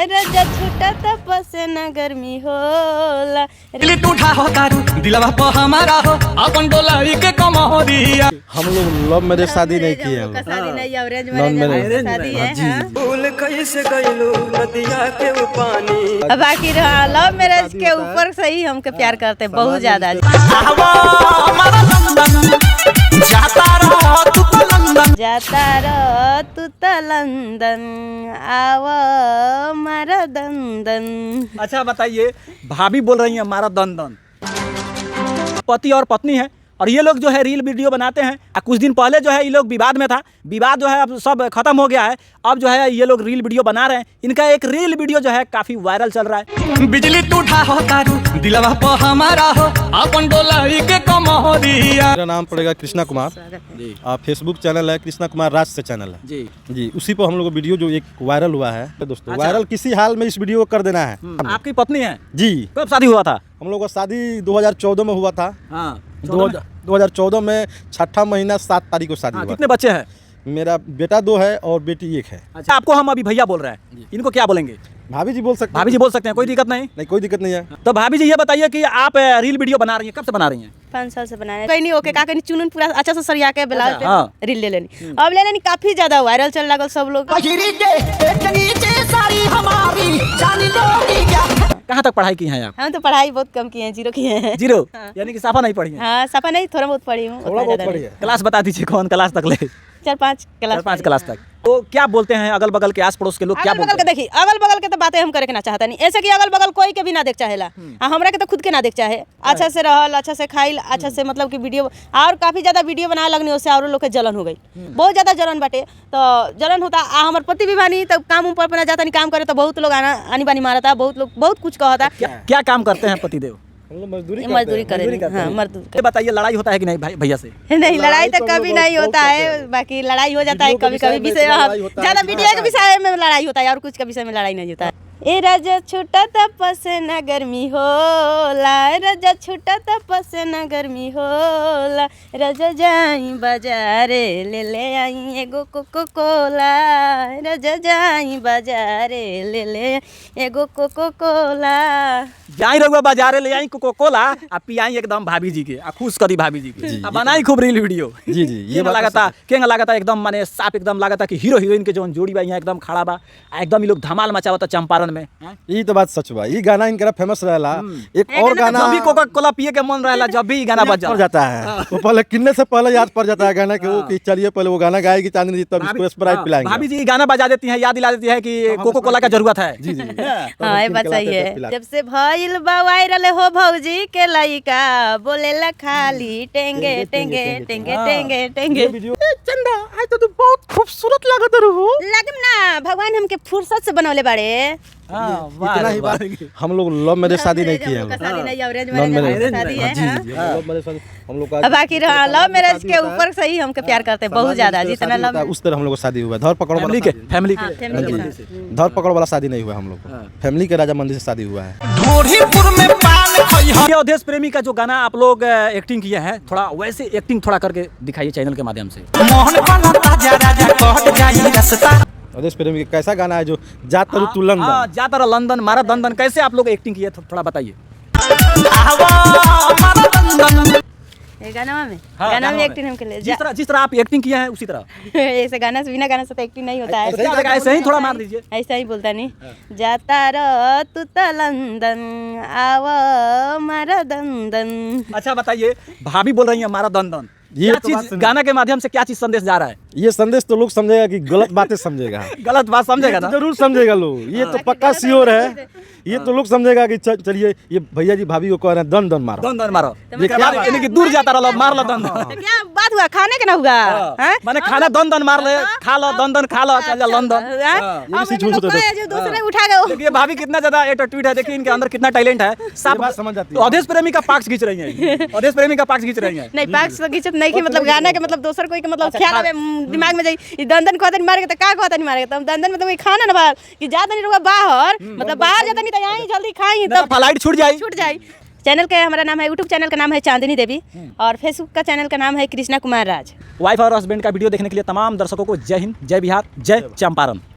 रजा छूटा तपस न गर्मी होला। टूठा हो तारू दिलवा पे हमारा हो अपन डोलाई के कमरिया। हम लोग लव मैरिज शादी नहीं किए हैं। शादी नहीं, अरेंज मैरिज शादी है। भूल कैसे गइलू नदिया के पानी। बाकी लव मैरिज के ऊपर से ही हमके प्यार करते बहुत ज्यादा। जाता रह तू तो लंदन आवा मारा दंदन। अच्छा बताइए, भाभी बोल रही है हमारा दंदन, पति और पत्नी है और ये लोग जो है रील वीडियो बनाते हैं। कुछ दिन पहले जो है ये लोग विवाद में था, विवाद जो है अब सब खत्म हो गया है। अब जो है ये लोग रील वीडियो बना रहे हैं। इनका एक रील वीडियो जो है काफी वायरल चल रहा है। बिजली टूठा हो तारू दिलवा पे हमारा हो अपन डोलाई के कमरिया। मेरा नाम पड़ेगा कृष्णा कुमार जी। फेसबुक चैनल है कृष्णा कुमार राज से चैनल है जी जी। उसी पर हम लोग वीडियो जो एक वायरल हुआ है दोस्तों। अच्छा। वायरल किसी हाल में इस वीडियो को कर देना है। आपकी पत्नी है जी। कब शादी हुआ था? हम लोग का शादी 2014 में हुआ था। हाँ 2014 में 6ठा महीना 7 तारीख को शादी हुआ। कितने बच्चे हैं? मेरा बेटा 2 है और बेटी 1 है। अच्छा, आपको हम अभी भैया बोल रहे हैं, इनको क्या बोलेंगे? भाभी जी बोल सकते हैं। भाभी जी बोल सकते हैं, कोई दिक्कत नहीं। नहीं कोई दिक्कत नहीं है। तो भाभी जी ये बताइए कि आप रील वीडियो बना रही हैं, कब से बना रही हैं? 5 साल से बनाया। कहीं नहीं ओके का कहीं चुनून पूरा अच्छा से सरिया के ब्लाउज पे हाँ। रील ले लेनी। अब ले लेनी, काफी ज्यादा वायरल चल रहा सब लोग। कहाँ तक पढ़ाई की हैं आप? हम तो पढ़ाई बहुत कम किए हैं, 0 किए हैं। 0 यानी कि साफा नहीं पढ़ी है? हाँ सफा नहीं, थोड़ा बहुत पढ़ी हूँ। थोड़ा बहुत पढ़ी है। क्लास बता दीजिए, कौन क्लास तक ले? 4-5 क्लास। 4-5 क्लास तक। तो क्या बोलते हैं अगल बगल के आस पड़ोस के लोग, क्या अगल बोलते बगल के हैं? देखी, अगल बगल के तो बातें हम करे के ना चाहता नहीं। ऐसे कि अगल बगल कोई के भी ना देख चाहेला, हमरा के तो खुद के ना देख चाहे। अच्छा से रहल, अच्छा से खाइल, अच्छा से मतलब कि वीडियो और काफी ज्यादा वीडियो बनाए लगनी, उससे और लोग के जलन हो गई। बहुत ज्यादा जलन बाटे, तो जलन होता। हमारे पति भी बानी, तो काम ऊपर अपना जाता नहीं काम करे, तो बहुत लोग आनी बानी मारता, बहुत लोग बहुत कुछ कहता। क्या काम करते हैं पतिदेव? हम लोग मजदूरी करे। हाँ मजदूरी। ये बताइए, लड़ाई होता है कि नहीं भैया से? नहीं, लड़ाई तो कभी नहीं होता है। बाकी लड़ाई हो जाता है कभी कभी, विषय ज्यादा वीडियो के विषय में लड़ाई होता है और कुछ के विषय में लड़ाई नहीं होता है। ए रजा छूटा तपस न गर्मी होला, रजा छूटा तपस न गर्मी होला। रजा जाई बाजारे ले आई एगो कोको कोला। रजा जाई बाजारे ले एगो कोको कोला। जाई रहुआ बाजारे ले आई कोको कोला आ पियाई एकदम भाभी जी के, आ खुश करी भाभी जी के, आ बनाई खूब रील वीडियो। जी जी। ये लागता एकदम माने साफ एकदम लागता कि हीरो हीरोइन के जोन जोड़ी बा यहाँ एकदम खड़ा बा, एकदम ये लोग धमाल मचावता चंपारण में। ये तो बात सच बा। ये गाना इनका फेमस रहला। एक और गाना जब भी कोका कोला पिए के मन रहला, जब भी ये गाना बज जाता है वो पहले किन्ने से पहले याद पड़ जाता है गाना कि वो कि चलिए पहले वो गाना गाएगी चांदनी जी, तब इसको स्प्राइट पिलाएंगे। भाभी जी गाना बजा देती हैं, याद दिला देती है कि कोको कोला का जरूरत है। जी जी। हाँ ये बात सही है। जब से भइल बा वायरल हो भौजी के लइका, बोलेला खाली टेंगे टेंगे टेंगे टेंगे टेंगे। चंदा आज तो तू बहुत खूबसूरत लागत रहो। लगम ना, भगवान हमके फुर्सत से बनौले बाड़े। इतना ही बात। हम लोग लव मैरिज शादी नहीं किए हैं। शादी नहीं, अरेंज मैरिज शादी है। लव मैरिज हम लोग का बाकी लव मैरिज के ऊपर से ही हमके प्यार करते बहुत ज्यादा। जितना लव उस तरह हम लोग का शादी हुआ है। धर पकड़ फैमिली के धर पकड़ वाला शादी नहीं हुआ हम लोग को। फैमिली के राजा मंदिर से शादी हुआ है। ये अवधेश प्रेमी का जो गाना आप लोग एक्टिंग किया है, थोड़ा वैसे एक्टिंग थोड़ा करके दिखाइए चैनल के माध्यम से। अवधेश प्रेमी का कैसा गाना है जो जाता रू तू लंदन? जाता रहा लंदन मारा दंदन, कैसे आप लोग एक्टिंग किए थोड़ा बताइए। ये गाना में हाँ, गाना में एक्टिंग हम के लिए जिस तरह आप एक्टिंग किया है उसी तरह ऐसे गाना से बिना गाना से तो एक्टिंग नहीं होता है। ऐसे ही थोड़ा मार दीजिए। ऐसा ही बोलता नहीं। जाता रह तू तो लंदन आवा मारा दंदन। अच्छा बताइए, भाभी बोल रही है हमारा दंदन, ये क्या तो चीज गाना के माध्यम से क्या चीज संदेश जा रहा है? ये संदेश तो लोग समझेगा कि गलत बातें समझेगा। गलत बात समझेगा ना? जरूर समझेगा लोग, ये तो पक्का श्योर है। ये तो लोग समझेगा कि चलिए ये भैया जी भाभी को कह रहे हैं दन दन मारो, दन दन मारो। ये क्या बात यानी कि दूर जाता रहा मार लो दन दन। क्या बात हुआ? खाने के ना हुआ माने खाना दन दन मार ले, खा लो दन दन खा लो, चल जा लंदन। दूसरे उठा गए। देखिए भाभी कितना ज्यादा एटीट्यूड है, देखिए इनके अंदर कितना टैलेंट है। सब बात समझ जाती है। अवधेश प्रेमी का पक्ष खींच रही है, अवधेश प्रेमी का पक्ष खींच रही है। नहीं पक्ष तो खींचत नहीं कि मतलब गाना के मतलब दोसर कोई के मतलब ख्याल आवे दिमाग में जाई दंदन कहता नहीं मारेगा तो का कहता नहीं मारेगा। तो दंदन में तो खाना ना बाहर कि ज्यादा नहीं रुका बाहर, मतलब बाहर जाता नहीं तो यहीं जल्दी खाई तो फ्लाइट छूट जाए। चैनल का हमारा नाम है, यूट्यूब चैनल का नाम है चांदनी देवी और फेसबुक का चैनल का नाम है कृष्णा कुमार राज। वाइफ और हस्बैंड का वीडियो देखने के लिए तमाम दर्शकों को जय हिंद, जय बिहार, जय चंपारण।